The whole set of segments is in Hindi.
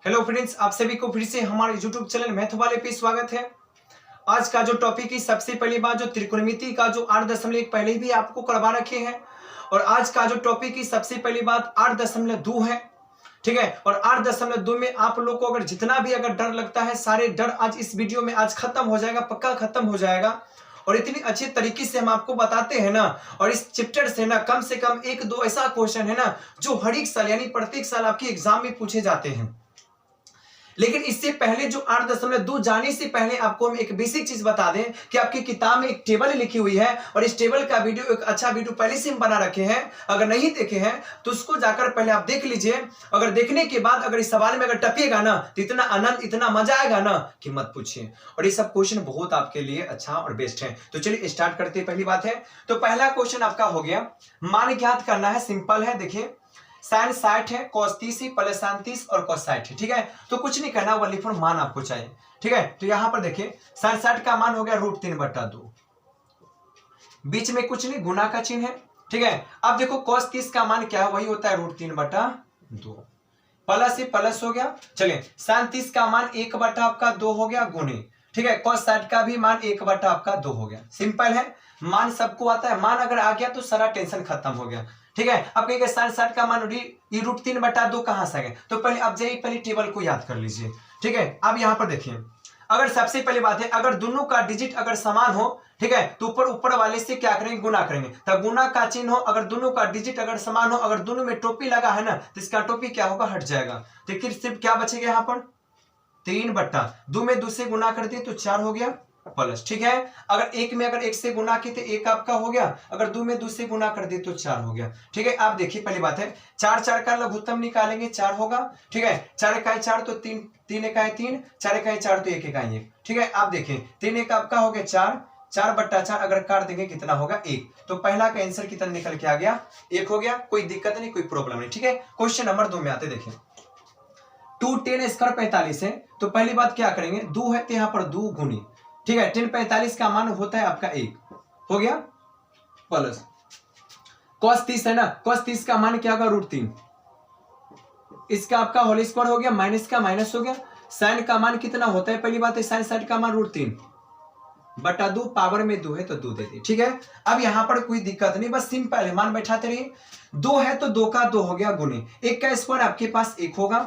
हेलो फ्रेंड्स, आप सभी को फिर से हमारे यूट्यूब चैनल मैथ वाले पे स्वागत है। आज का जो टॉपिक है, सबसे पहली बात जो त्रिकोणमिति का जो 8.1 पहले भी आपको करवा रखे हैं, और आज का जो टॉपिक है सबसे पहली बात 8.2 है। ठीक है, और 8.2 में आप लोग को अगर जितना भी अगर डर लगता है, सारे डर आज इस वीडियो में आज खत्म हो जाएगा, पक्का खत्म हो जाएगा। और इतनी अच्छी तरीके से हम आपको बताते हैं ना, और इस चैप्टर से ना कम से कम एक दो ऐसा क्वेश्चन है ना जो हर एक साल यानी प्रत्येक साल आपके एग्जाम में पूछे जाते हैं। लेकिन इससे पहले जो 8.2 जाने से पहले आपको हम एक बेसिक चीज बता दें कि आपकी किताब में एक टेबल लिखी हुई है, और इस टेबल का वीडियो एक अच्छा वीडियो पहले से हम बना रखे हैं। अगर नहीं देखे हैं तो उसको जाकर पहले आप देख लीजिए। अगर देखने के बाद अगर इस सवाल में अगर टपिएगा ना तो इतना आनंद, इतना मजा आएगा ना कि मत पूछिए। और ये सब क्वेश्चन बहुत आपके लिए अच्छा और बेस्ट है। तो चलिए स्टार्ट करते हैं। पहली बात है तो पहला क्वेश्चन आपका हो गया, मान ज्ञात करना है। सिंपल है, देखिए साइन 60 है, cos 30 प्लस साइन 30 और cos 60 है। ठीक है, तो कुछ नहीं करना, वो लिखो मान आपको चाहिए। ठीक है, तो यहां पर देखिए साइन 60 का मान हो गया √3/2, बीच में कुछ नहीं, गुना का चिन्ह है। ठीक है, अब देखो cos 30 का मान क्या है, वही होता है √3/2, प्लस से प्लस हो गया। चलिए साइन 30 का मान 1/2 हो गया गुणे। ठीक है, cos 60 का भी मान 1/2 हो गया। सिंपल है, मान सबको आता है, मान अगर आ गया तो सारा टेंशन खत्म हो गया। ठीक है, अब कहेंगे साइन 60 का मान ये √3/2 कहां से आ गया, तो पहले अब जाइए पहले टेबल को याद कर लीजिए। ठीक है, अब यहां पर देखिए, अगर सबसे पहली बात है अगर दोनों का डिजिट अगर समान हो, ठीक है, तो ऊपर ऊपर वाले से क्या करेंगे, गुना करेंगे। तब गुना का चिन्ह हो, अगर दोनों का डिजिट अगर समान हो, अगर दोनों में टोपी लगा है ना तो इसका टोपी क्या होगा, हट जाएगा। तो फिर सिर्फ क्या बचेगा यहाँ पर 3/2 में 2 से गुना कर दिए तो 4 हो गया प्लस। ठीक है, अगर एक में अगर 1 से गुना किए तो 1 आपका हो गया, अगर 2 में 2 से गुना कर दिए तो 4 हो गया। ठीक है, आप देखिए पहली बात है 4 का लघुत्तम निकालेंगे 4 होगा। ठीक है, 4 इकाई 4 तो 3, 3 इकाई 3, 4 इकाई 4 तो 1 इकाई 1। ठीक है, आप देखिए 3 1 आपका हो गया 4, 4/4 अगर काट देंगे कितना होगा 1। तो पहला का आंसर कितना निकल के आ गया, 1 हो गया। कोई दिक्कत नहीं, कोई प्रॉब्लम नहीं। ठीक है, क्वेश्चन नंबर 2 में आते देखिए 2 10² 45 है, तो पहली बात क्या करेंगे, 2 है तो यहाँ पर 2 गुनी। ठीक है, 10 45 का मान होता है आपका 1 हो गया प्लस cos 30 है ना, cos 30 का मान क्या होगा √3, इसका आपका होल स्क्वायर हो गया, माइनस का माइनस हो गया। साइन का मान कितना होता है, पहली बात है साइन 60 का मान √3/2, पावर में 2 है तो 2 दे दी। ठीक है, अब यहां पर कोई दिक्कत नहीं, बस सिंपल है, मान बैठाते रहिए। 2 है तो 2 का 2 हो गया गुने, 1 का स्क्वायर आपके पास 1 होगा,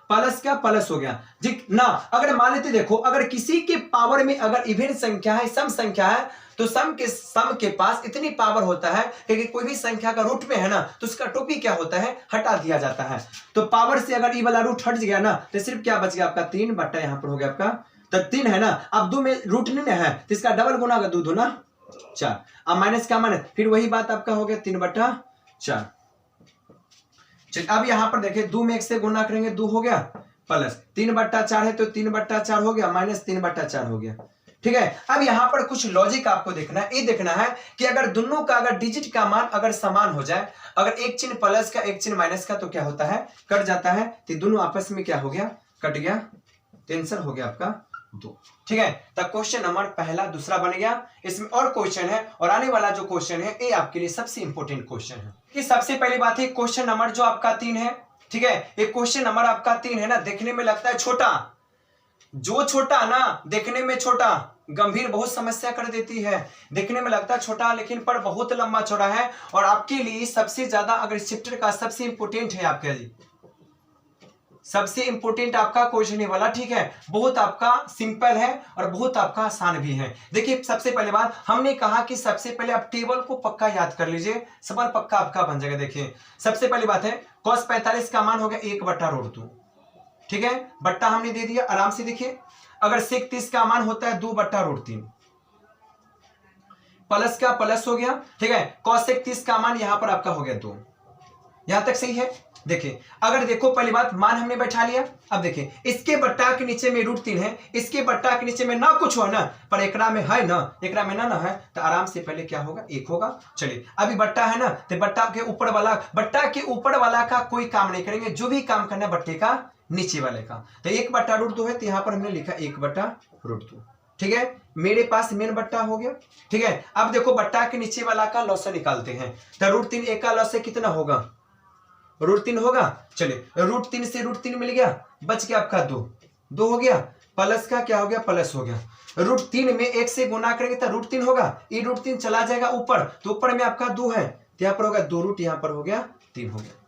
प्लस का प्लस हो गया जी ना। अगर मान लेते देखो, अगर किसी के पावर में अगर इवन संख्या है, सम संख्या है, तो सम के पास इतनी पावर होता है कि कोई भी संख्या का रूट में है ना तो उसका टोपी क्या होता है, हटा दिया जाता है। तो पावर से अगर ई वाला रूट हट गया ना तो सिर्फ क्या बच गया आपका 3 यहाँ पर हो गया आपका, तो 3 है ना, अब 2 में रूट नहीं है तो इसका डबल गुना होगा, 2 दूना 4, अब माइनस का मान फिर वही बात आपका हो गया 3/4। चलिए अब यहां पर देखिए 2 में 1 से गुना करेंगे 2 हो गया प्लस 3/4 है तो 3/4 हो गया माइनस 3/4 हो गया। ठीक है, अब यहां पर कुछ लॉजिक आपको देखना है, ये देखना है कि अगर दोनों का अगर डिजिट का मान अगर समान हो जाए, अगर एक चिन्ह प्लस का एक चिन्ह माइनस का, तो क्या होता है, कट जाता है, तो दोनों आपस में क्या हो गया, कट गया, तो आंसर हो गया आपका 2। ठीक है, तब क्वेश्चन नंबर पहला दूसरा बन गया। इसमें और क्वेश्चन है, और आने वाला जो क्वेश्चन है ये आपके लिए सबसे इंपॉर्टेंट क्वेश्चन है। कि सबसे पहली बात है क्वेश्चन नंबर जो आपका 3 है। ठीक है, एक क्वेश्चन नंबर आपका 3 है ना, देखने में लगता है छोटा, जो छोटा ना देखने में छोटा गंभीर बहुत समस्या कर देती है। देखने में लगता है छोटा लेकिन पर बहुत लंबा चौड़ा है, और आपके लिए सबसे ज्यादा अगर इस चैप्टर का सबसे इंपोर्टेंट है आपके लिए, सबसे इंपोर्टेंट आपका क्वेश्चन वाला। ठीक है, बहुत आपका सिंपल है और बहुत आपका आसान भी है। देखिए सबसे पहले बात हमने कहा कि सबसे पहले आप टेबल को पक्का याद कर लीजिए, सवाल पक्का आपका बन जाएगा। देखिए सबसे पहली बात है cos 45 का मान हो गया 1/√2। ठीक है, बट्टा हमने दे दिया, आराम से देखिए। अगर sec 30 का मान होता है 2/√3, प्लस का प्लस हो गया। ठीक है, cos sec 30 का मान यहां पर आपका हो गया 2, यहां तक सही है। देखिए अगर देखो पहली बात मान हमने बैठा लिया, अब देखिए इसके बट्टा के नीचे में √3 है, इसके बट्टा के नीचे में ना कुछ हो ना, पर एकरा में है ना, एकरा में ना है, तो आराम से पहले क्या होगा 1 होगा। चलिए अभी बट्टा है ना, तो बट्टा के ऊपर वाला का कोई काम नहीं करेंगे, जो भी काम करना है बट्टे का नीचे वाले का। तो 1/√2 है तो यहां पर हमने लिखा 1/√2। ठीक है, मेरे पास मेन बट्टा हो गया। ठीक है, अब देखो बट्टा के नीचे वाला का लॉस निकालते हैं, तो √3 1 का लॉस कितना होगा √3 होगा। चलिए √3 से √3 मिल गया, बच गया आपका 2 हो गया, प्लस का क्या हो गया, प्लस हो गया। √3 में 1 से गुना करेंगे तो √3 होगा, ये √3 चला जाएगा ऊपर, तो ऊपर में आपका 2 है, तो यहाँ पर होगा 2 रूट, यहाँ पर हो गया 3 हो गया।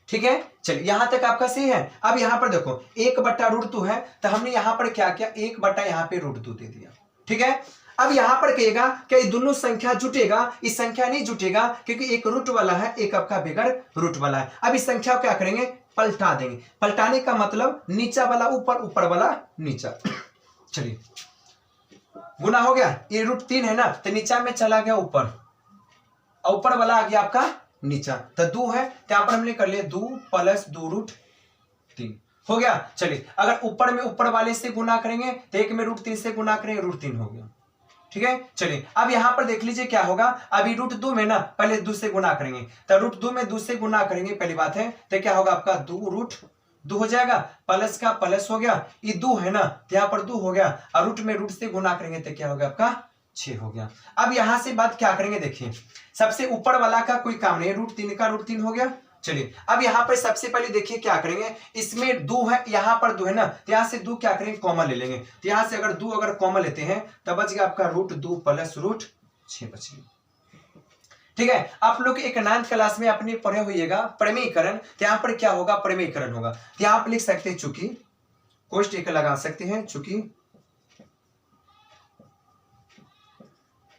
ठीक है, चलिए यहां तक आपका सही है। अब यहां पर देखो 1/√2 है, तो हमने यहां पर क्या किया, 1/ यहाँ पे √2 दे दिया। ठीक है, अब यहां पर कहेगा कि ये दोनों संख्या जुटेगा, इस संख्या नहीं जुटेगा क्योंकि एक रूट वाला है, एक आपका बगैर रूट वाला है। अब इस संख्या को क्या करेंगे, पलटा देंगे। पलटाने का मतलब नीचा वाला ऊपर, ऊपर वाला नीचा। चलिए गुना हो गया, ये √3 है ना, तो नीचा में चला गया ऊपर, और ऊपर वाला आ गया आपका नीचा, तो 2 है, तो यहां पर हमने कर लिया 2 + 2√3 हो गया। चलिए अगर ऊपर में ऊपर वाले से गुना करेंगे तो एक में √3 से गुना करेंगे, √3 हो गया। ठीक है, चलिए अब यहां पर देख लीजिए क्या होगा, अभी √2 में ना पहले 2 से गुना करेंगे, तो √2 में 2 से गुना करेंगे, पहली बात है, तो क्या होगा आपका 2√2 हो जाएगा, प्लस का प्लस हो गया, ये 2 है ना, तो यहाँ पर 2 हो गया, और रूट में रूट से गुना करेंगे तो क्या होगा आपका 6 हो गया। अब यहां से बात क्या करेंगे, देखिए सबसे ऊपर वाला का कोई काम नहीं, √3 का √3 हो गया। चलिए अब यहां पर सबसे पहले देखिए क्या करेंगे, इसमें 2 है, यहां पर 2 है ना, तो यहां से 2 क्या करेंगे, कॉमन ले लेंगे, तो यहां से अगर 2 अगर कॉमन लेते हैं तब बच गया आपका √2 + √6 बच गया। ठीक है, आप लोग एक 9th क्लास में अपने पढ़े होइएगा प्रमेयीकरण, तो यहां पर क्या होगा, प्रमेयीकरण होगा, तो यहां पर लिख सकते हैं चूंकि, कोष्ट एक लगा सकते हैं, चूंकि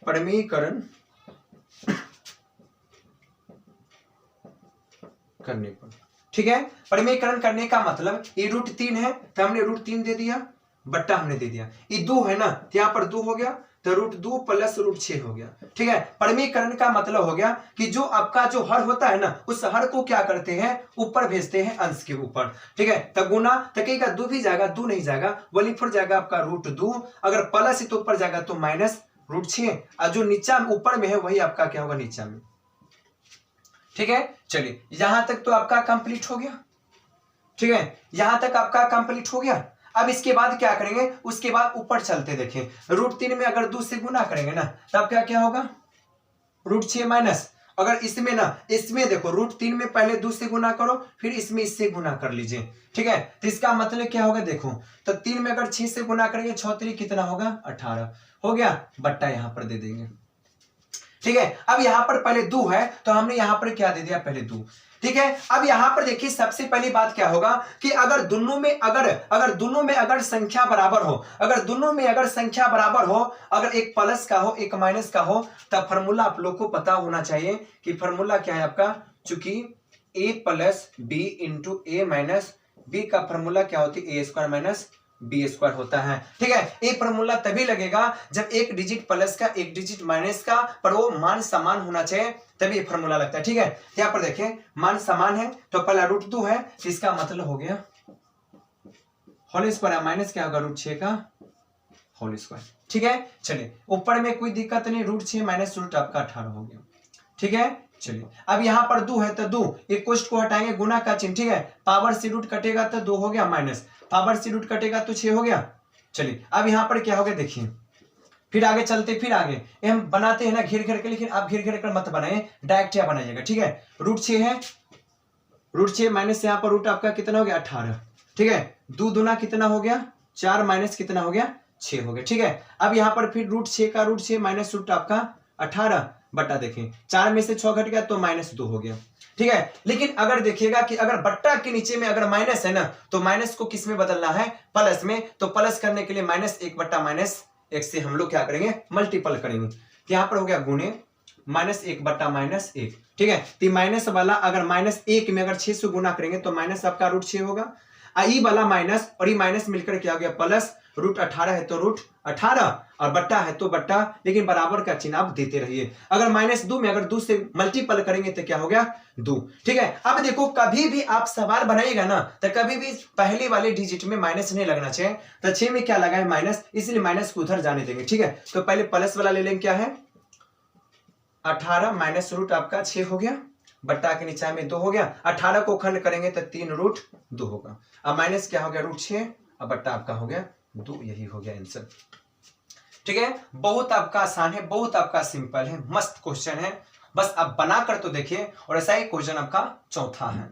प्रमेयीकरण करने पर। ठीक है, प्रमेयीकरण करने का मतलब ये √3 है, तो हमने √3 दे दिया, बट्टा हमने दे दिया, ये 2 है ना, तो यहां पर 2 हो गया, तो √2 + √6 हो गया। ठीक है, प्रमेयीकरण का मतलब हो गया कि जो आपका जो हर होता है ना, उस हर को क्या करते हैं, ऊपर भेजते हैं अंश के ऊपर। ठीक है, तो गुना तकेगा 2 भी जाएगा, 2 नहीं जाएगा, वली फिर जाएगा आपका √2, अगर प्लस है तो ऊपर जाएगा तो -√6, और जो नीचा ऊपर में है वही आपका क्या होगा, नीचा में। ठीक है, चलिए यहां तक तो आपका कंप्लीट हो गया। ठीक है, यहां तक आपका कंप्लीट हो गया। अब इसके बाद क्या करेंगे, उसके बाद ऊपर चलते देखें, √3 में अगर 2 से गुना करेंगे ना, तब क्या क्या होगा, √6 माइनस, अगर इसमें ना, इसमें देखो √3 में पहले 2 से गुना करो, फिर इसमें इससे गुना कर लीजिए। ठीक है, तो इसका मतलब क्या होगा, देखो तो 3 में अगर 6 से गुना करेंगे, 6 3 कितना होगा, 18 हो गया, बट्टा यहां पर दे देंगे। ठीक है, अब यहां पर पहले 2 है, तो हमने यहां पर क्या दे दिया, पहले 2। ठीक है, अब यहां पर देखिए सबसे पहली बात क्या होगा कि अगर दोनों में अगर संख्या बराबर हो, अगर दोनों में अगर संख्या बराबर हो, अगर एक प्लस का हो एक माइनस का हो, तब फॉर्मूला आप लोग को पता होना चाहिए कि फॉर्मूला क्या है आपका, चूंकि a + b × a - b का फॉर्मूला क्या होती है, a² - b² होता है। ठीक है, ये फॉर्मूला तभी लगेगा जब एक डिजिट प्लस का एक डिजिट माइनस का पर वो मान समान होना चाहिए, तभी ये फॉर्मूला लगता है। ठीक है, यहाँ पर देखें मान समान है, तो पहला √2 है, इसका मतलब हो गया होल स्क्वायर, माइनस क्या होगा, √6 का होल स्क्वायर। ठीक है, चलिए ऊपर में कोई दिक्कत नहीं, √6 - √, आपका 18 हो गया। ठीक है, चलिए अब यहां पर 2 है, तो 2 एक कोष्ट को हटाएंगे, गुना का चिन्ह। ठीक है, पावर से रूट कटेगा तो 2 हो गया, माइनस पावर से रूट कटेगा तो 6 हो गया। चलिए अब यहां पर क्या हो गया, देखिए फिर आगे चलते, फिर आगे ये हम बनाते हैं ना घेर घेर के, लेकिन आप घेर घेर कर मत बनाए, डायरेक्ट यहाँ बनाइएगा। ठीक है, √6 है, √6 माइनस यहाँ पर रूट आपका कितना हो गया, 18। ठीक है, 2 दूना कितना हो गया, 4 माइनस कितना हो गया, 6 हो गया। ठीक है, अब यहाँ पर फिर √6 का √6 माइनस रूट आपका 18 बट्टा, देखें 4 में से 6 घट गया तो -2 हो गया। ठीक है, लेकिन अगर देखिएगा कि अगर बट्टा के नीचे में अगर माइनस है ना, तो माइनस को किस में बदलना है, प्लस में, तो प्लस करने के लिए -1/-1 से हम लोग क्या करेंगे, मल्टीपल करेंगे, तो यहाँ पर हो गया गुणे -1/-1। ठीक है, तो माइनस वाला अगर -1 में अगर 6 से गुना करेंगे तो माइनस आपका √6 होगा, ई वाला माइनस और ये माइनस मिलकर क्या हो गया, प्लस, √18 है तो √18 और बट्टा है तो बट्टा, लेकिन बराबर का चिन्ह आप देते रहिए। अगर -2 में अगर 2 से मल्टीपल करेंगे तो क्या हो गया, 2। ठीक है, अब देखो कभी भी आप सवाल बनाइएगा ना, तो कभी भी पहले वाले डिजिट में माइनस नहीं लगना चाहिए, तो 6 में क्या लगा है, माइनस, इसलिए माइनस को उधर जाने देंगे। ठीक है, तो पहले प्लस वाला ले लेंगे, क्या है 18 माइनस रूट आपका 6 हो गया, बट्टा के नीचे में 2 हो गया, 18 को खंड करेंगे तो 3√2 होगा, अब माइनस क्या हो गया, √6 और बट्टा आपका हो गया 2, यही हो गया आंसर। ठीक है, बहुत आपका आसान है, बहुत आपका सिंपल है, मस्त क्वेश्चन है, बस अब बना कर तो देखिए। और ऐसा ही क्वेश्चन आपका चौथा है।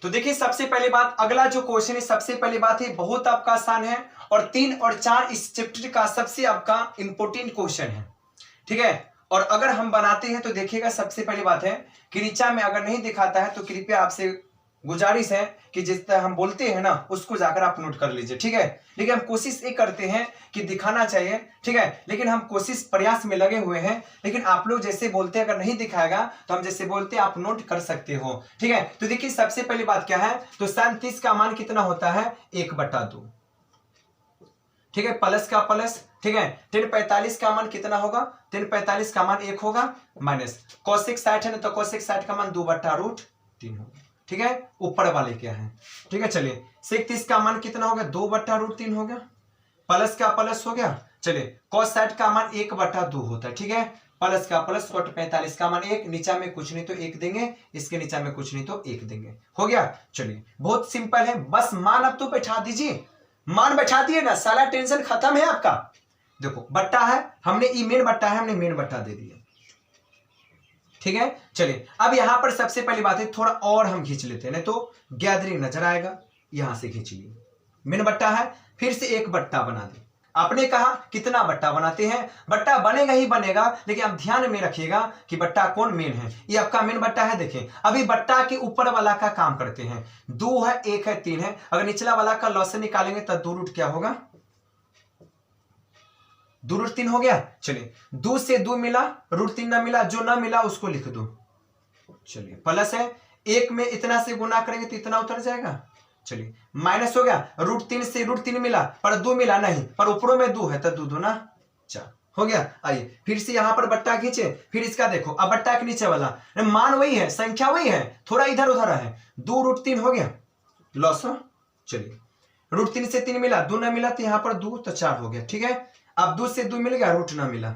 तो देखिए सबसे पहली बात, अगला जो क्वेश्चन है सबसे पहली बात है बहुत आपका आसान है और 3 और 4 इस चैप्टर का सबसे आपका इंपॉर्टेंट क्वेश्चन है, ठीक है। और अगर हम बनाते हैं तो देखिएगा सबसे पहली बात है कि नीचा में अगर नहीं दिखाता है तो कृपया आपसे गुजारिश है कि जिस तरह हम बोलते हैं ना उसको जाकर आप नोट कर लीजिए, ठीक है। लेकिन हम कोशिश ये करते हैं कि दिखाना चाहिए, ठीक है, लेकिन हम कोशिश प्रयास में लगे हुए हैं। लेकिन आप लोग जैसे बोलते हैं अगर नहीं दिखाएगा तो हम जैसे बोलते हैं आप नोट कर सकते हो, ठीक है। तो देखिए सबसे पहली बात क्या है, तो sin 30 का मान कितना होता है 1/2, ठीक है, प्लस का प्लस, ठीक है। tan 45 का मान कितना होगा, tan 45 का मान 1 होगा, माइनस cosec 60 है ना तो cosec 60 का मान 2/√3 होगा, ठीक है। ऊपर वाले क्या है, ठीक है। चलिए sec 30 का मान कितना हो गया 2/√3 हो गया, प्लस का प्लस हो गया। चलिए cos 60 का मान 1/2 होता है, ठीक है, प्लस का प्लस, cot 45 का मान 1, नीचा में कुछ नहीं तो 1 देंगे, इसके नीचा में कुछ नहीं तो 1 देंगे, हो गया। चलिए बहुत सिंपल है, बस मान अब तो बैठा दीजिए, मान बैठा दिए ना सारा टेंशन खत्म है आपका। देखो बट्टा है, हमने ई मेन बट्टा है, हमने मेन बट्टा दे दिया, ठीक है। चलिए अब यहां पर सबसे पहली बात है थोड़ा और हम खींच लेते हैं, नहीं तो गैदरिंग नजर आएगा, यहां से खींच लिए, मेन बट्टा है, फिर से एक बट्टा बना दे। आपने कहा कितना बट्टा बनाते हैं, बट्टा बनेगा ही बनेगा, लेकिन आप ध्यान में रखिएगा कि बट्टा कौन मेन है, ये आपका मेन बट्टा है। देखिए अभी बट्टा के ऊपर वाला का काम करते हैं, 2 है 1 है 3 है, अगर निचला वाला का लॉसें निकालेंगे तो 2 रूट क्या होगा 2√3 हो गया। चलिए 2 से 2 मिला, √3 ना मिला, जो ना मिला उसको लिख दो। चलिए प्लस है, 1 में इतना से गुना करेंगे तो इतना उतर जाएगा। चलिए माइनस हो गया, √3 से √3 मिला पर 2 मिला नहीं, पर ऊपरों में 2 है तो 2 2 ना 4 हो गया। आइए फिर से यहां पर बट्टा खींचे, फिर इसका देखो अब बट्टा के नीचे वाला मान वही है, संख्या वही है, थोड़ा इधर उधर है, 2√3 हो गया लॉस हो। चलिए √3 से 3 मिला, 2 ना मिला तो यहां पर 2 तो 4 हो गया, ठीक है। अब 2 से 2 मिल गया, रूट ना मिला,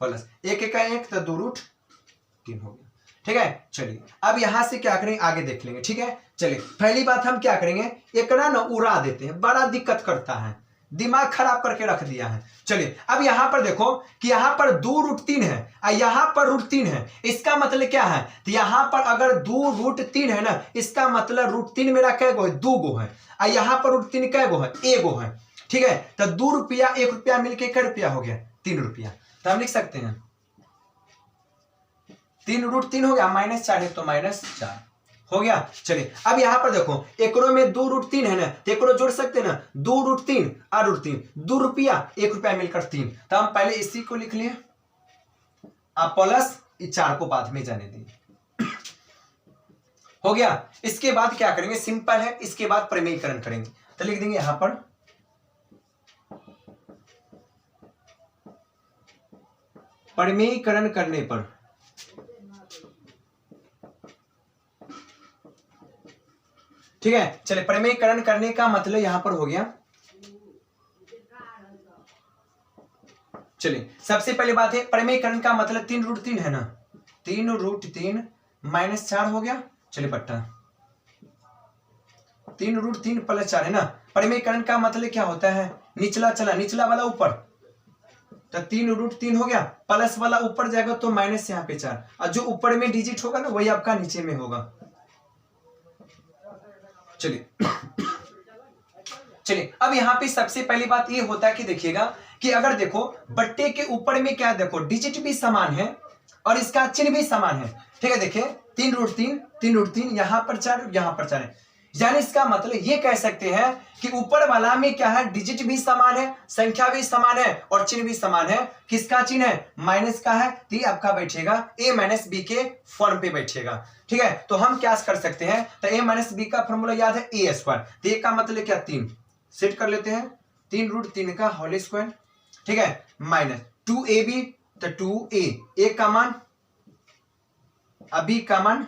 प्लस 1 1 1 तो 2√3 हो गया, ठीक है। चलिए अब यहां से क्या करेंगे आगे देख लेंगे, ठीक है। चलिए पहली बात हम क्या करेंगे, एक ना उड़ा देते हैं, बड़ा दिक्कत करता है, दिमाग खराब करके रख दिया है। चलिए अब यहां पर देखो कि यहां पर 2√3 है और यहां पर √3 है, इसका मतलब क्या है, तो यहां पर अगर 2√3 है ना, इसका मतलब √3 मेरा कै गो है 2 गो है, और यहां पर √3 कै गो है 1 गो है, ठीक है। तो 2 रुपया 1 रुपया मिलके क्या रुपया हो गया 3 रुपया, तो हम लिख सकते हैं 3√3 हो गया, -4 है तो -4 हो गया। चलिए अब यहां पर देखो एकड़ों में 2√3 है ना, तो एकड़ों जोड़ सकते हैं ना, 2√3 और √3, 2 रुपया 1 रुपया मिलकर 3, तो हम पहले इसी को लिख लिए, अब प्लस 4 को बाद में जाने देंगे, हो गया। इसके बाद क्या करेंगे, सिंपल है, इसके बाद प्रमेयीकरण करेंगे, तो लिख देंगे यहां पर प्रमेयीकरण करने पर ठीक है। चलिए प्रमेयीकरण करने का मतलब यहां पर हो गया। चलिए सबसे पहले बात है प्रमेयीकरण का मतलब 3√3 है ना, 3√3 -4 हो गया। चलिए बट्टा 3√3 + 4 है ना, प्रमेयीकरण का मतलब क्या होता है, निचला चला, निचला वाला ऊपर, तो 3√3 हो गया, प्लस वाला ऊपर जाएगा तो माइनस यहाँ पे 4, और जो ऊपर में डिजिट होगा ना वही आपका नीचे में होगा। चलिए चलिए अब यहाँ पे सबसे पहली बात ये होता है कि देखिएगा कि अगर देखो बट्टे के ऊपर में क्या देखो डिजिट भी समान है और इसका चिन्ह भी समान है, ठीक है। देखिए 3√3 यहां पर 4 यहां पर 4 है, यानी इसका मतलब ये कह सकते हैं कि ऊपर वाला में क्या है, डिजिट भी समान है, संख्या भी समान है और चिन्ह भी समान है। किसका चिन्ह है, माइनस का है, तो ये आपका बैठेगा a - b के फॉर्म पे बैठेगा, ठीक है। तो हम क्या कर सकते हैं, तो a - b का फॉर्मूला याद है a², तो ये का मतलब क्या 3 सेट कर लेते हैं, 3√3 का होल स्क्वायर, ठीक है, -2ab तो 2a, a का मान b का मान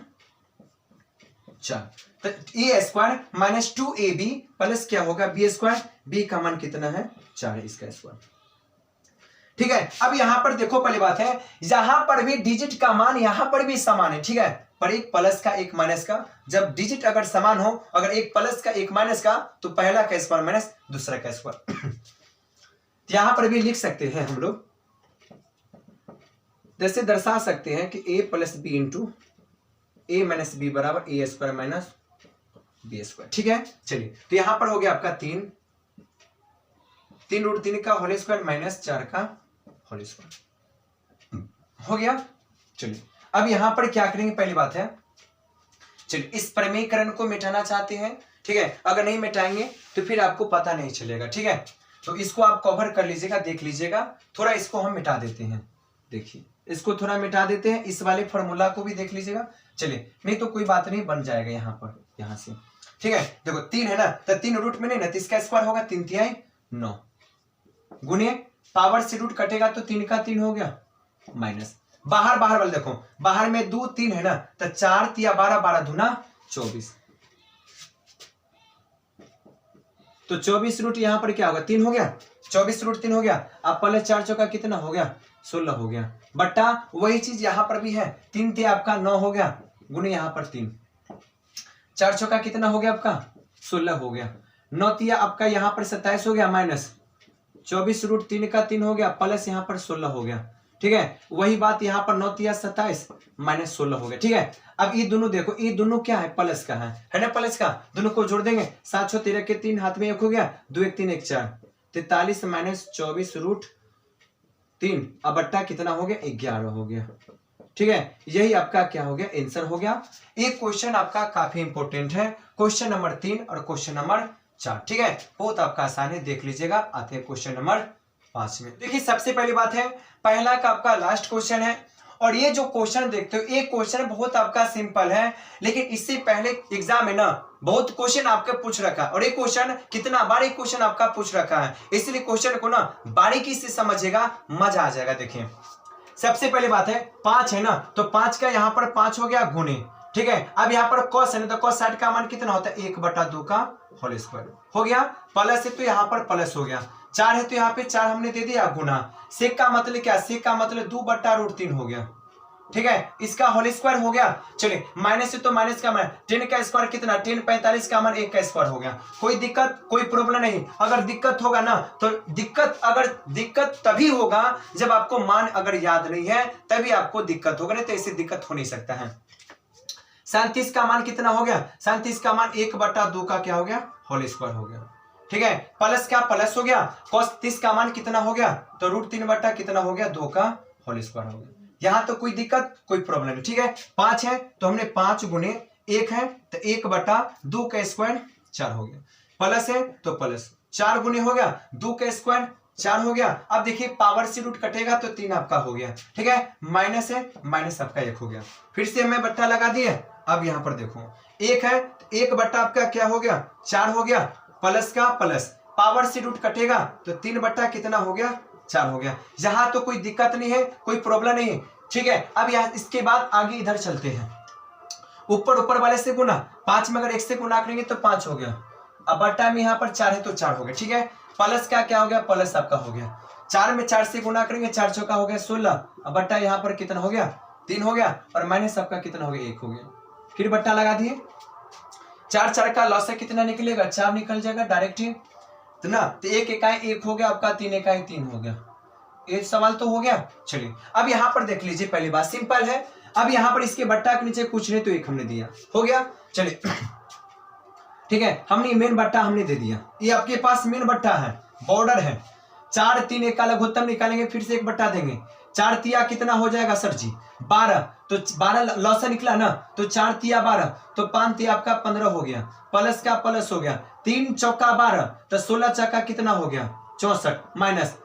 4, तो a² - 2ab प्लस क्या होगा b², b का मान कितना है 4 है, इसका स्क्वायर, ठीक है। अब यहां पर देखो पहली बात है, यहां पर भी डिजिट का मान यहां पर भी समान है, ठीक है, पर एक प्लस का एक माइनस का, जब डिजिट अगर समान हो, अगर एक प्लस का एक माइनस का, तो पहला का स्क्वायर माइनस दूसरा का स्क्वायर। यहां पर भी लिख सकते हैं हम लोग, जैसे दर्शा सकते हैं कि a plus B into A minus B बराबर A square minus B square. ठीक है, चलिए तो यहां पर हो गया आपका 3√3 का होल स्क्वायर माइनस 4 का होल स्क्वायर हो गया। चलिए अब यहां पर क्या करेंगे, पहली बात है, चलिए इस प्रमेयकरण को मिटाना चाहते हैं। ठीक है, अगर नहीं मिटाएंगे तो फिर आपको पता नहीं चलेगा। ठीक है, तो इसको आप कवर कर लीजिएगा, देख लीजिएगा। थोड़ा इसको हम मिटा देते हैं, देखिए इसको थोड़ा मिटा देते हैं, इस वाले फॉर्मूला को भी देख लीजिएगा। चलिए नहीं तो कोई बात नहीं, बन जाएगा यहाँ पर, यहाँ से। ठीक है, देखो 3 है ना, तो 3 रूट में नहीं ना, तो इसका स्क्वायर होगा 3 तिहाई 9 गुने पावर से रूट कटेगा तो 3 का 3 हो गया माइनस बाहर वाले देखो, बाहर में 2 3 है ना, तो 4 तिया 12 12 दूना 24, तो 24 रूट यहाँ पर क्या होगा 3 हो गया, 24 रूट 3 हो गया। अब पहले 4 चौका कितना हो गया 16 हो गया, बट्टा वही चीज यहाँ पर भी है, 3 तिया आपका 9 हो गया गुने यहाँ पर 3, 4 चौका कितना हो गया आपका 16 हो गया, 9 तिया आपका यहाँ पर 27 हो गया माइनस 24 रूट 3 का 3 हो गया प्लस यहाँ पर 16 हो गया। ठीक है, वही बात यहाँ पर 9 तिया 27 माइनस 16 हो गया। ठीक है, अब ये दोनों देखो, ये दोनों क्या है प्लस का है ना, प्लस का, दोनों को जोड़ देंगे, 7 6 13 के 3 हाथ में 1 हो गया, 2 1 3 1 4, 43 माइनस 24 रूट 3, अब बट्टा कितना हो गया 11 हो गया। ठीक है, यही आपका क्या हो गया आंसर हो गया। एक क्वेश्चन आपका काफी इंपॉर्टेंट है, क्वेश्चन नंबर 3 और क्वेश्चन नंबर 4। ठीक है, बहुत आपका आसान है, देख लीजिएगा। आते हैं क्वेश्चन नंबर 5 में। देखिए सबसे पहली बात है, पहला का आपका लास्ट क्वेश्चन है, और ये जो क्वेश्चन देखते हो, एक क्वेश्चन बहुत आपका सिंपल है, लेकिन इससे पहले एग्जाम में ना बहुत क्वेश्चन आपके पूछ रखा है, और एक क्वेश्चन कितना बारी क्वेश्चन आपका पूछ रखा है, इसलिए क्वेश्चन को ना बारीकी से समझेगा, मजा आ जाएगा। देखिए सबसे पहली बात है 5 है ना, तो 5 का यहाँ पर 5 हो गया गुने। ठीक है, अब यहाँ पर cos है ना, तो cos 60 का मान कितना होता है 1/2 का होल स्क्वायर हो गया, प्लस है तो यहाँ पर प्लस हो गया, 4 है तो यहाँ पे 4 हमने दे दिया गुना, सेक का मतलब क्या, सेक का मतलब 2/√3 हो गया। ठीक है, इसका होल स्क्वायर हो गया। चलिए माइनस है तो माइनस का मान 10 का स्क्वायर कितना 10 45 का मान 1 का स्क्वायर हो गया। कोई दिक्कत कोई प्रॉब्लम नहीं। अगर दिक्कत होगा ना तो दिक्कत तभी होगा जब आपको मान अगर याद नहीं है, तभी आपको दिक्कत होगा, नहीं तो ऐसे दिक्कत हो नहीं सकता है। 37 का मान कितना हो गया, 37 का मान 1/2 का क्या हो गया होल स्क्वायर हो गया। ठीक है, प्लस का प्लस हो गया, cos 30 का मान कितना हो गया, तो √3 बटा कितना हो गया 2 का होल स्क्वायर हो गया। यहां तो कोई दिक्कत कोई प्रॉब्लम नहीं। ठीक है, 5 है तो हमने 5 गुने 1 है तो 1/2 का स्क्वायर 4 हो गया, प्लस है तो प्लस 4 गुने हो गया 2 का स्क्वायर 4 हो गया। अब देखिए पावर से रूट कटेगा तो 3 आपका हो गया। ठीक है, माइनस है माइनस आपका 1 हो गया, फिर से हमें बट्टा लगा दिए। अब यहां पर देखो 1 है तो 1 आपका क्या हो गया 4 हो गया, प्लस का प्लस पावर से रूट कटेगा तो 3 कितना हो गया 4 हो गया। यहां तो कोई दिक्कत नहीं है, कोई प्रॉब्लम नहीं है। ठीक है, अब यहाँ इसके बाद आगे इधर चलते हैं, ऊपर वाले से गुना, 5 में अगर 1 से गुना करेंगे तो 5 हो गया, अब बट्टा में यहाँ पर 4 है तो 4 हो गया। ठीक है, प्लस का क्या हो गया प्लस आपका हो गया, 4 में 4 से गुना करेंगे 4 चौका हो गया 16, अब बट्टा यहाँ पर कितना हो गया 3 हो गया, और माइनस आपका कितना हो गया 1 हो गया, फिर बट्टा लगा दिए। 4 का लॉस है कितना निकलेगा 4 निकल जाएगा डायरेक्ट ही तो ना, तो 1 इकाई 1 हो गया आपका, 3 इकाई 3 हो गया। ये सवाल तो हो गया। चलिए अब यहाँ पर देख लीजिए, पहली बात सिंपल है। अब यहाँ पर इसके बट्टा के नीचे कुछ नहीं तो 1 हमने दिया, हो गया। चलिए ठीक है, हमने मेन बट्टा हमने दे दिया, ये आपके पास मेन बट्टा है, बॉर्डर है। 4 3 1 का लघुत्तम निकालेंगे, फिर से 1 बट्टा देंगे, 4 तिया कितना हो जाएगा सर जी 12, तो 12 लॉस निकला ना, तो 4 तिया 12, तो 5 तिया आपका 15 हो गया, प्लस का प्लस हो गया, 3 चौका 12, तो 16 चौका कितना हो गया 64, माइनस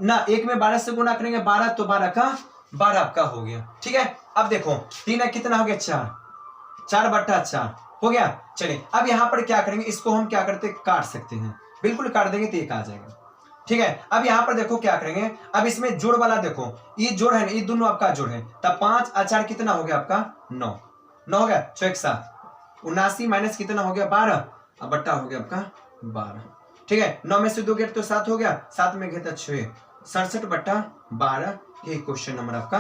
ना 1 में 12 से गुना करेंगे 12, तो 12 का 12 आपका हो गया। ठीक है, अब देखो 3 कितना हो गया 4/4 हो गया। चलिए अब यहाँ पर क्या करेंगे, इसको हम क्या करते काट सकते हैं, बिल्कुल काट देंगे तो 1 आ जाएगा। ठीक है, अब यहाँ पर देखो क्या करेंगे, अब इसमें जोड़ वाला देखो, ये जोड़ है ना, ये दोनों आपका जोड़ है, तब 5 और 4 कितना हो गया आपका 9 हो गया, 6 7 79 माइनस कितना हो गया 12, अब बट्टा हो गया आपका 12। ठीक है, 9 में से 2 गया तो 7 हो गया, 7 में गया 6, 67/12, यही क्वेश्चन नंबर आपका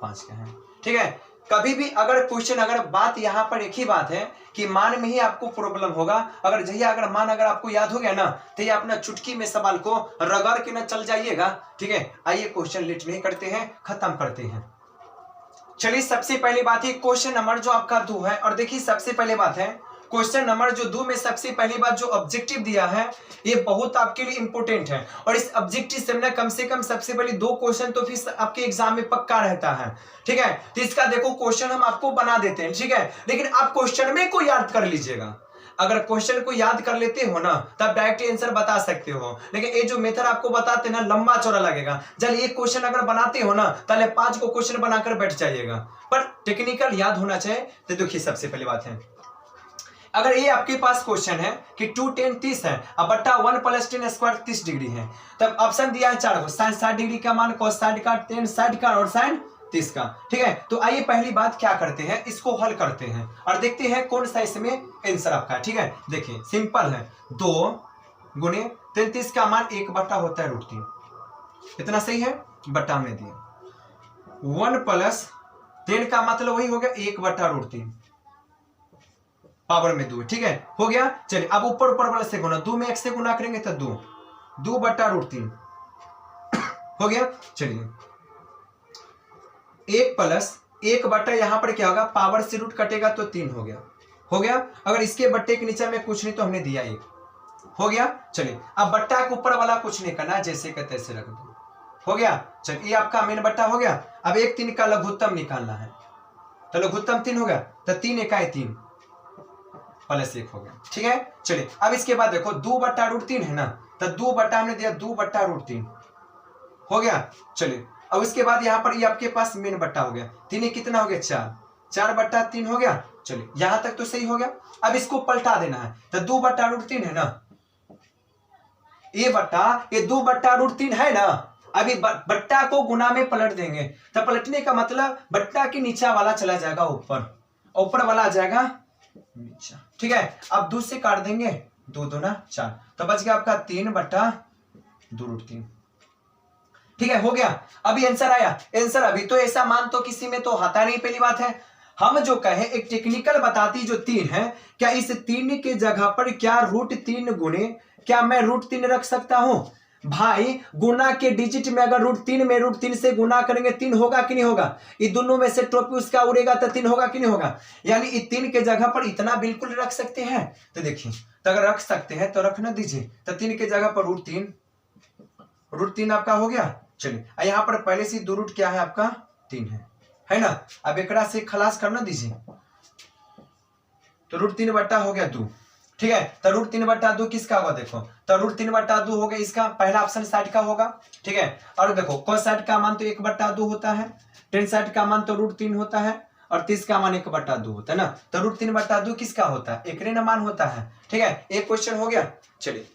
5 का है। ठीक है, कभी भी अगर क्वेश्चन, अगर बात यहाँ पर एक ही बात है कि मान में ही आपको प्रॉब्लम होगा। अगर जहिया अगर मान अगर आपको याद हो गया ना, तो ये अपना चुटकी में सवाल को रगड़ के ना चल जाइएगा। ठीक है, आइए क्वेश्चन लेट नहीं करते हैं, खत्म करते हैं। चलिए सबसे पहली बात है क्वेश्चन नंबर जो आपका 2 है। और देखिए सबसे पहले बात है क्वेश्चन नंबर जो 2 में सबसे पहली बात जो ऑब्जेक्टिव दिया है ये बहुत आपके लिए इंपॉर्टेंट है। और इस ऑब्जेक्टिव से ना कम से कम सबसे पहले 2 क्वेश्चन तो फिर आपके एग्जाम में पक्का रहता है। ठीक है, तो इसका देखो क्वेश्चन हम आपको बना देते हैं। ठीक है, लेकिन आप क्वेश्चन में को याद कर लीजिएगा। अगर क्वेश्चन को याद कर लेते हो ना तब डायरेक्ट आंसर बता सकते हो। लेकिन ये जो मेथड आपको बताते हैं ना लंबा चौड़ा लगेगा। जब ये क्वेश्चन अगर बनाते हो ना पहले 5 को क्वेश्चन बनाकर बैठ जाइएगा, पर टेक्निकल याद होना चाहिए। तो देखिए सबसे पहली बात है, अगर ये आपके पास क्वेश्चन है कि 2 10 30 है अब बट्टा 1 + 10 स्क्वायर 30 डिग्री है, तब ऑप्शन दिया है 4 को, साइन 60 डिग्री का मान, cos 60 का, tan 60 का और साइन 30 का। ठीक है, तो आइए पहली बात क्या करते हैं, इसको हल करते हैं और देखते हैं कौन सा इसमें आंसर आपका है। ठीक है, देखिए सिंपल है, 2 गुणे 33 का मान 1 बट्टा होता है √3, इतना सही है, बट्टा में दिया 1 + 10 का मतलब वही हो गया 1 बट्टा √3 पावर में 2। ठीक है, हो गया। चलिए अब ऊपर वाला से गुना, 2 में 1 से गुना करेंगे तो 2 बट्टा √3 हो गया। चलिए 1 + 1 बट्टा यहां पर क्या होगा, पावर से रूट कटेगा तो 3 हो गया। अगर इसके बट्टे के नीचे में कुछ नहीं तो हमने दिया 1 हो गया। चलिए अब बट्टा के ऊपर वाला कुछ नहीं करना, जैसे का तैसे रख दो, हो गया। चलिए ये आपका मेन बट्टा हो गया। अब 1 3 का लघुत्तम निकालना है, तो लघुत्तम 3 हो गया, तो 3 1 3 + 1 हो गया। ठीक है, चलिए अब इसके बाद देखो 2 बट्टा √3 है ना, तो 2 बट्टा हमने दिया 2 बट्टा √3 हो गया। चलिए अब इसके बाद यहाँ पर ये आपके पास मेन बट्टा हो गया, 3 कितना हो गया 4 बट्टा 3 हो गया। चलिए यहां तक तो सही हो गया। अब इसको पलटा देना है, तो 2 बट्टा √3 है ना, ये 2 बट्टा √3 है ना। अभी बट्टा को गुना में पलट देंगे, तो पलटने का मतलब बट्टा के नीचा वाला चला जाएगा ऊपर वाला आ जाएगा नीचा। ठीक है, अब 2 से काट देंगे, 2 दूना 4, तो बच गया आपका 3 बट्टा 2√3। ठीक है, हो गया। अभी आंसर आया, आंसर अभी तो ऐसा मान तो किसी में तो आता नहीं। पहली बात है हम जो कहे एक टेक्निकल बताती जो 3 है, क्या इस 3 के जगह पर क्या √3 गुणे, क्या मैं √3 रख सकता हूं भाई? गुना के डिजिट में अगर √3 में √3 से गुना करेंगे 3 होगा कि नहीं होगा? ये दोनों में से टोपी उसका उड़ेगा तो 3 होगा कि नहीं होगा? यानी इस 3 के जगह पर इतना बिल्कुल रख सकते हैं। तो देखिए, तो अगर रख सकते हैं तो रखना दीजिए, तो 3 के जगह पर √3 आपका हो गया। चलिए यहाँ पर पहले से 2 रूट क्या है आपका 3 है ना। अब एकरा से खलास करना दीजिए, तो √3 बट्टा हो गया 2। ठीक है, तो √3 बट्टा 2 किसका होगा, देखो तो √3 बट्टा 2 हो गया इसका, पहला ऑप्शन 60 का होगा। ठीक है, और देखो cos 60 का मान तो 1 बट्टा 2 होता है, tan 60 का मान तो √3 होता है, और 30 का मान 1 बट्टा 2 होता है ना। तो √3 बट्टा 2 किसका होता है, एक मान होता है। ठीक है, एक क्वेश्चन हो गया। चलिए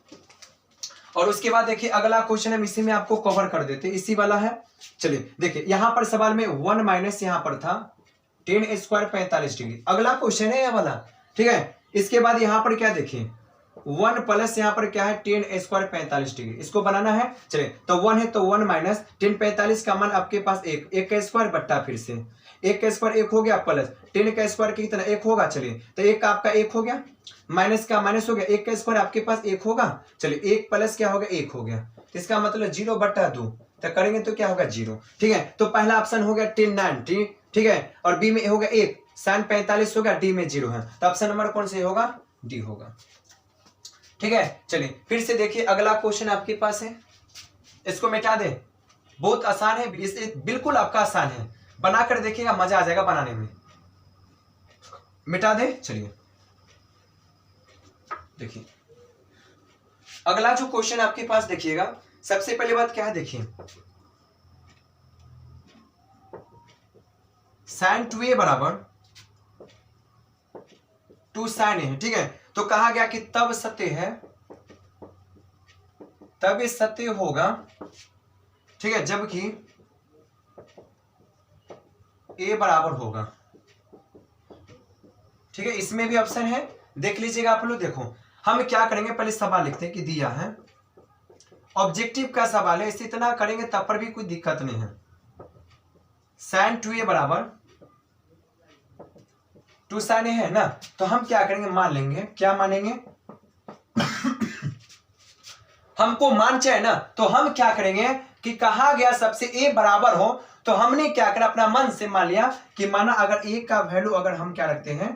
और उसके बाद देखिए अगला क्वेश्चन हम इसी में आपको कवर कर देते, इसी वाला है। चलिए देखिए यहां पर सवाल में 1 माइनस यहां पर था tan² 45 डिग्री, अगला क्वेश्चन है ये वाला। ठीक है, इसके बाद यहां पर क्या देखिए 1 प्लस यहां पर क्या है tan² 45 डिग्री, इसको बनाना है। चलिए तो 1 है तो 1 माइनस tan 45 का मान आपके पास 1 का स्क्वायर बट्टा फिर से 1 का स्क्वायर 1 हो गया, प्लस tan का स्क्वायर कितना 1 होगा। चलिए तो 1 का आपका 1 हो गया, माइनस का माइनस हो गया, 1 का स्क्वायर आपके पास 1 होगा। चलिए 1 प्लस क्या हो गया 1 हो गया, इसका मतलब 0 बट्टा 2, तो करेंगे तो क्या होगा 0। ठीक है, तो पहला ऑप्शन हो गया tan 90। ठीक है, और बी में हो गया 1 sin 45 हो गया, डी में 0 है, तो ऑप्शन नंबर कौन से होगा, डी होगा। ठीक है, चलिए फिर से देखिए अगला क्वेश्चन आपके पास है, इसको मिटा दे, बहुत आसान है, बिल्कुल आपका आसान है, बनाकर देखिएगा मजा आ जाएगा बनाने में। मिटा दे। चलिए देखिए अगला जो क्वेश्चन आपके पास देखिएगा, सबसे पहली बात क्या है देखिए, sin 2a बराबर 2 sin a है। ठीक है, तो कहा गया कि तब सत्य है, तब ये सत्य होगा। ठीक है, जबकि a बराबर होगा। ठीक है, इसमें भी ऑप्शन है, देख लीजिएगा आप लोग। देखो हम क्या करेंगे, पहले सवाल लिखते हैं कि दिया है, ऑब्जेक्टिव का सवाल है, इसे इतना करेंगे तब पर भी कोई दिक्कत नहीं है। sin 2a बराबर 2 sin a है ना, तो हम क्या करेंगे, मान लेंगे, क्या मानेंगे हमको मान चाहिए ना, तो हम क्या करेंगे कि कहा गया सबसे a बराबर हो, तो हमने क्या करा, अपना मन से मान लिया कि माना अगर a का वैल्यू अगर हम क्या रखते हैं,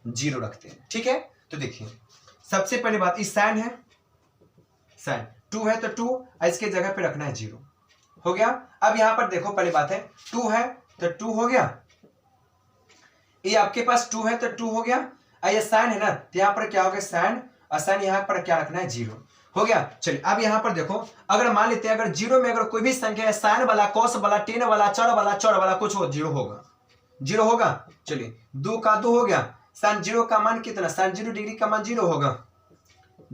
0 रखते हैं। ठीक है, तो देखिए सबसे पहली बात, इस साइन है, साइन 2 है तो 2 इसके जगह पे रखना है 0, हो गया। अब यहां पर देखो पहली बात है 2 है तो 2 हो गया, ये आपके पास 2 है तो 2 हो गया, ये साइन है ना, तो यहां पर क्या हो गया साइन, और साइन यहां पर क्या रखना है 0, हो गया। चलिए अब यहां पर देखो, अगर मान लेते हैं अगर 0 में अगर कोई भी संख्या है, साइन वाला, कॉस वाला, टेन वाला, चर वाला, चौड़ वाला, कुछ हो 0 होगा, 0 होगा। चलिए 2 का 2 हो गया, साइन 0 का मान कितना, साइन 0 डिग्री का मान 0 होगा,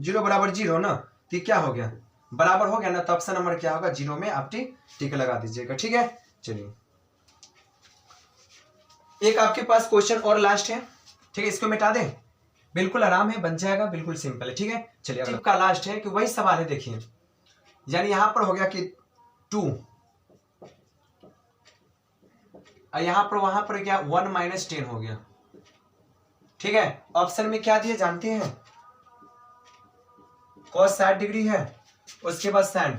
0 बराबर 0 ना, तो क्या हो गया, बराबर हो गया ना, तो ऑप्शन नंबर क्या होगा, 0 में आप टिक लगा दीजिएगा। ठीक है, चलिए एक आपके पास क्वेश्चन और लास्ट है, ठीक है, इसको मिटा दें, बिल्कुल आराम है, बन जाएगा, बिल्कुल सिंपल है। ठीक है, चलिए अगला का लास्ट है कि वही सवाल है, देखिए यानी यहां पर हो गया कि 2, यहां पर वहां पर क्या 1 माइनस 10 हो गया। ठीक है, ऑप्शन में क्या दिए जानते हैं, cos 60 डिग्री है, उसके बाद साइन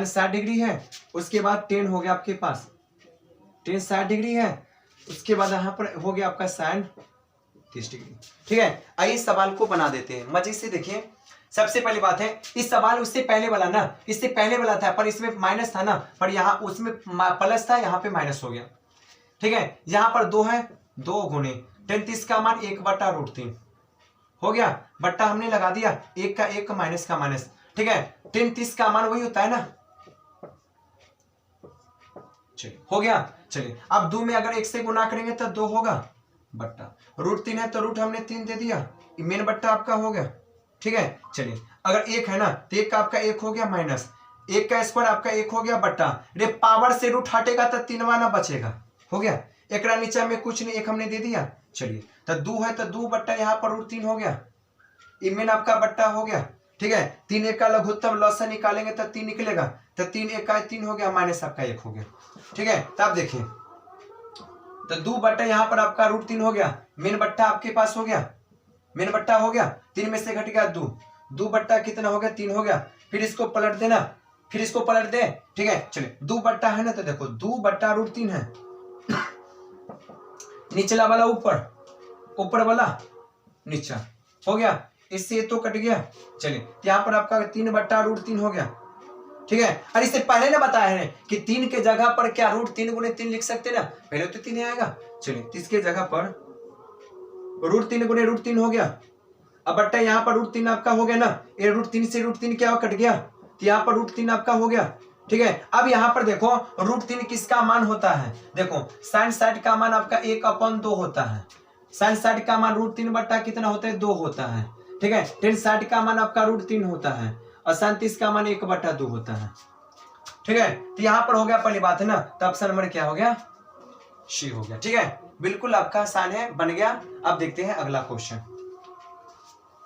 60 डिग्री है, उसके बाद 10 हो गया आपके पास, 10 60 डिग्री है, उसके बाद यहां पर हो गया आपका साइन 30 डिग्री। ठीक है, आइए सवाल को बना देते हैं मजे से। देखिए सबसे पहली बात है, इस सवाल उससे पहले वाला ना, इससे पहले वाला था पर इसमें माइनस था ना, पर यहाँ उसमें प्लस था, यहाँ पे माइनस हो गया। ठीक है, यहाँ पर 2 है, 2 गुणे 10 का मान 1/√3 हो गया, बट्टा हमने लगा दिया, 1 का 1 माइनस का माइनस। ठीक है, 10 का मान वही होता है ना, चलिए हो गया। चलिए अब 2 में अगर 1 से गुना करेंगे तो 2 होगा, बट्टा √3 है तो रूट हमने 3 दे दिया, मेन बट्टा आपका हो गया। ठीक है, चलिए अगर 1 है ना, तो 1 का आपका 1 हो गया माइनस 1 का स्क्वायर आपका 1 हो गया, बट्टा रे पावर से रूट हटेगा तो 3 वाला बचेगा, हो गया। एक नीचे में कुछ नहीं, 1 हमने दे दिया। चलिए तो 2 है तो 2 बट्टा यहाँ पर √3 हो गया, मेन आपका बट्टा हो गया। ठीक है, 3 1 का लघुत्तम लॉसा निकालेंगे तो 3 निकलेगा, तो 3 1 का 3 हो गया, माइनस आपका 1 हो गया। ठीक है, तब देखिए तो 2 बट्टा यहाँ पर आपका √3 हो गया, मेन बट्टा आपके पास हो गया, मेन बट्टा हो गया, 3 में से घट गया 2, 2 बट्टा कितना हो गया 3 हो गया, फिर इसको पलट देना, फिर इसको पलट दे। ठीक है, चलिए 2 बट्टा है ना, तो देखो 2 बट्टा √3 है, निचला वाला ऊपर, ऊपर वाला नीचा, हो गया, इससे तो कट गया। चलिए यहाँ पर आपका 3 बट्टा √3 हो गया। ठीक है, और इससे पहले ने बताया है कि 3 के जगह पर क्या √3 गुणे 3 लिख सकते ना, पहले तो 3 आएगा। चलिए इसके जगह पर √3 गुणे √3 हो गया, अब बट्टा यहाँ पर √3 आपका हो गया ना, ये √3 से √3 क्या कट गया, तो यहाँ पर √3 आपका हो गया। ठीक है, अब यहाँ पर देखो √3 किसका मान होता है, देखो sin 60 का मान आपका 1/2 होता है, sin 60 का मान √3 बट्टा कितना होता है 2 होता है। ठीक है, tan 60 का मान आपका √3 होता है, और sin 30 का मान 1/2 होता है। ठीक है, तो यहाँ पर हो गया पहली बात है ना, तो ऑप्शन नंबर क्या हो गया, सी हो गया। ठीक है, बिल्कुल आपका आसान है, बन गया। अब देखते हैं अगला क्वेश्चन।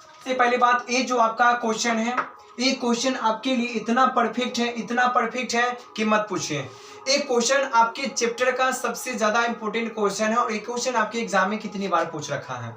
सबसे पहली बात, ये जो आपका क्वेश्चन है, ये क्वेश्चन आपके लिए इतना परफेक्ट है, इतना परफेक्ट है कि मत पूछिए। एक क्वेश्चन आपके चैप्टर का सबसे ज्यादा इंपॉर्टेंट क्वेश्चन है, और ये क्वेश्चन आपके एग्जाम में कितनी बार पूछ रखा है।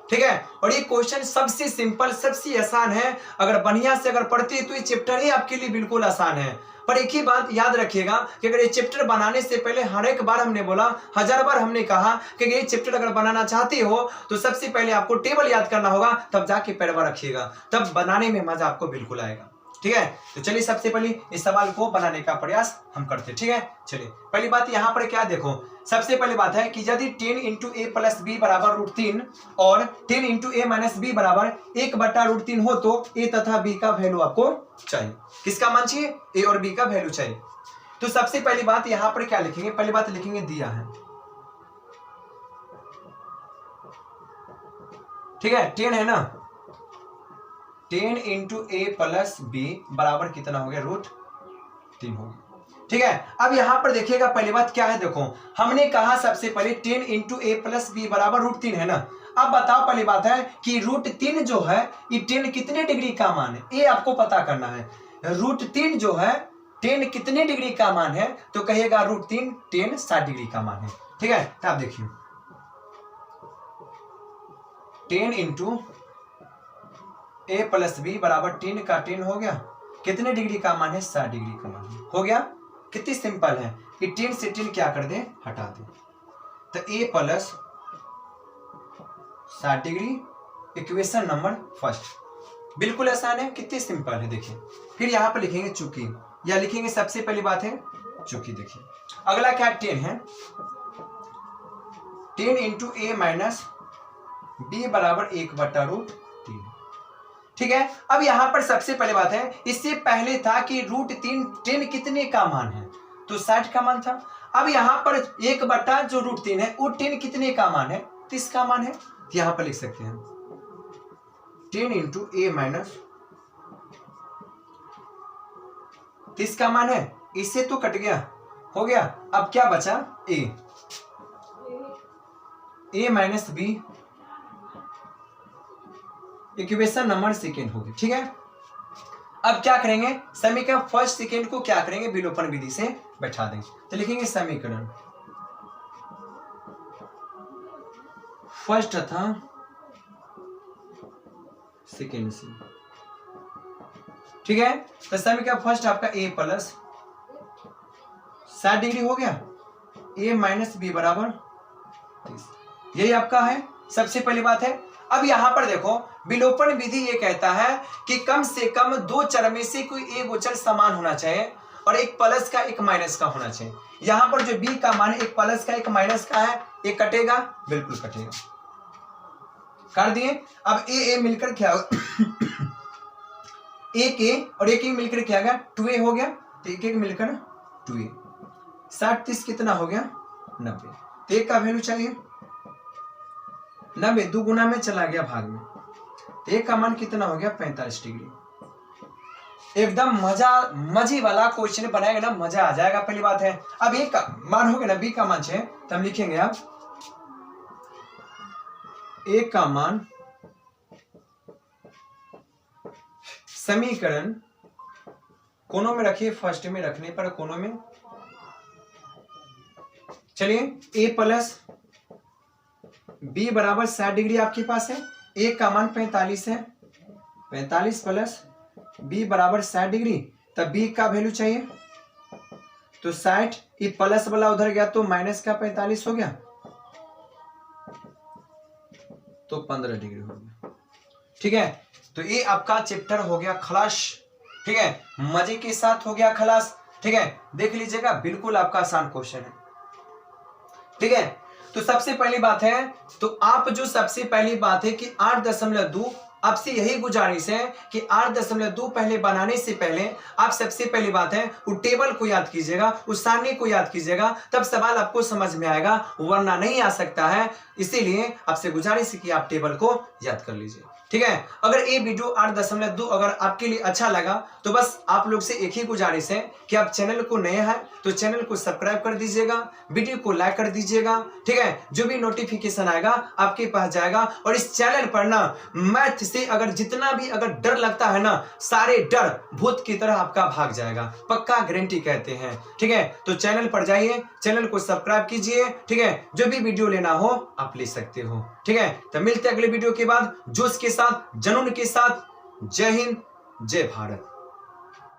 ठीक है, और ये क्वेश्चन सबसे सिंपल, सबसे आसान है, अगर बढ़िया से अगर पढ़ते तो ये चैप्टर ही आपके लिए बिल्कुल आसान है। पर एक ही बात याद रखिएगा कि अगर ये चैप्टर बनाने से पहले हर एक बार हमने बोला, 1000 बार हमने कहा कि ये चैप्टर अगर बनाना चाहते हो तो सबसे पहले आपको टेबल याद करना होगा, तब जाके पैरवा रखिएगा, तब बनाने में मजा आपको बिल्कुल आएगा। ठीक है, तो चलिए सबसे पहले इस सवाल को बनाने का प्रयास हम करते हैं। ठीक है, चलिए पहली बात यहाँ पर क्या देखो, सबसे पहली बात है कि यदि 10 × a + b बराबर √3 और 10 × a - b बराबर 1/√3 हो, तो a तथा b का वैल्यू आपको चाहिए। किसका मान चाहिए, a और b का वैल्यू चाहिए। तो सबसे पहली बात यहाँ पर क्या लिखेंगे, पहली बात लिखेंगे दिया है। ठीक है, 10 है ना, 10 × a + b बराबर कितना हो गया, √3 हो गया। ठीक है, अब यहां पर देखिएगा पहली बात क्या है, देखो हमने कहा सबसे पहले 10 × a + b बराबर √3 है ना। अब बताओ पहली बात है कि √3 जो है ये 10 कितने डिग्री का मान है, ये आपको पता करना है। √3 जो है 10 कितने डिग्री का मान है, तो कहिएगा √3 10 60 डिग्री का मान है। ठीक है, तो आप देखिए 10 इंटू ए प्लस बी बराबर 10 का 10 हो गया। कितने डिग्री का मान है? 60 डिग्री का मान हो गया। कितनी सिंपल है कि 10 से 10 क्या कर दें? हटा दें। तो A plus 60 degree equation number first. बिल्कुल आसान है, कितनी सिंपल है देखिए। फिर यहां पर लिखेंगे चूंकि, या लिखेंगे सबसे पहली बात है चूंकि। देखिए अगला क्या 10 है, 10 इंटू ए माइनस बी बराबर 1/√3। ठीक है। अब यहां पर सबसे पहले बात है, इससे पहले था कि √3 10 कितने का मान है? तो 60 का मान था। अब यहां पर 1/√3 है, वो 10 कितने का मान है? 30 का मान है। तो यहां पर लिख सकते हैं 10 इंटू ए माइनस 30 का मान है। इससे तो कट गया, हो गया। अब क्या बचा? A minus B equation number second होगी। ठीक है। अब क्या करेंगे? समीकरण फर्स्ट सेकेंड को क्या करेंगे? विलोपन विधि से बैठा देंगे। तो लिखेंगे समीकरण फर्स्ट था सेकेंड से। ठीक है। तो समीकरण फर्स्ट आपका ए प्लस 60 डिग्री हो गया, ए माइनस बी बराबर 30। यही आपका है सबसे पहली बात है। अब यहां पर देखो, विलोपन विधि ये कहता है कि कम से कम दो चर में से कोई एक गोचर समान होना चाहिए और एक प्लस का एक माइनस का होना चाहिए। यहां पर जो बी का मान है, एक प्लस का एक माइनस का है, एक कटेगा, बिल्कुल कटेगा, कर दिए। अब ए मिलकर क्या होगा? एक ए और एक मिलकर क्या गया? 2a हो गया। तो एक मिलकर 2a, 60 30 कितना हो गया? 90। तो एक का वैल्यू चाहिए 90, 2 गुना में चला गया भाग में। एक का मान कितना हो गया? 45 डिग्री। एकदम मजे वाला क्वेश्चन बनाएगा ना, मजा आ जाएगा। पहली बात है, अब एक का मान हो गया ना, बी का मान 6, तो हम लिखेंगे अब एक का मान समीकरण कोनों में रखिए, फर्स्ट में रखने पर कोनों में। चलिए ए प्लस बी बराबर 60 डिग्री आपके पास है। ए का मान 45 है, 45 प्लस बी बराबर 60 डिग्री। तब बी का वैल्यू चाहिए, तो 60, ये प्लस वाला उधर गया तो माइनस का 45 हो गया, तो 15 डिग्री हो गया। ठीक है। तो ये आपका चैप्टर हो गया खलास। ठीक है, मजे के साथ हो गया खलास। ठीक है, देख लीजिएगा, बिल्कुल आपका आसान क्वेश्चन है। ठीक है। तो सबसे पहली बात है, तो आप जो सबसे पहली बात है कि 8.2, आपसे यही गुजारिश है कि 8.2 पहले बनाने से पहले आप सबसे पहली बात है वो टेबल को याद कीजिएगा, उस सारणी को याद कीजिएगा, तब सवाल आपको समझ में आएगा, वरना नहीं आ सकता है। इसीलिए आपसे गुजारिश है कि आप टेबल को याद कर लीजिए। ठीक है। अगर ये वीडियो 8.2 अगर आपके लिए अच्छा लगा तो बस आप लोग से एक ही गुजारिश है कि आप चैनल को नए हैं तो चैनल को सब्सक्राइब कर दीजिएगा, वीडियो को लाइक कर दीजिएगा। ठीक है। जो भी नोटिफिकेशन आएगा आपके पास जाएगा। और इस चैनल पर ना मैथ से अगर जितना भी अगर डर लगता है ना, सारे डर भूत की तरह आपका भाग जाएगा, पक्का गारंटी कहते हैं। ठीक है। तो चैनल पर जाइए, चैनल को सब्सक्राइब कीजिए। ठीक है। जो भी वीडियो लेना हो आप ले सकते हो। ठीक है। तो मिलते हैं अगले वीडियो के बाद जोश के साथ, जुनून के साथ। जय हिंद, जय भारत।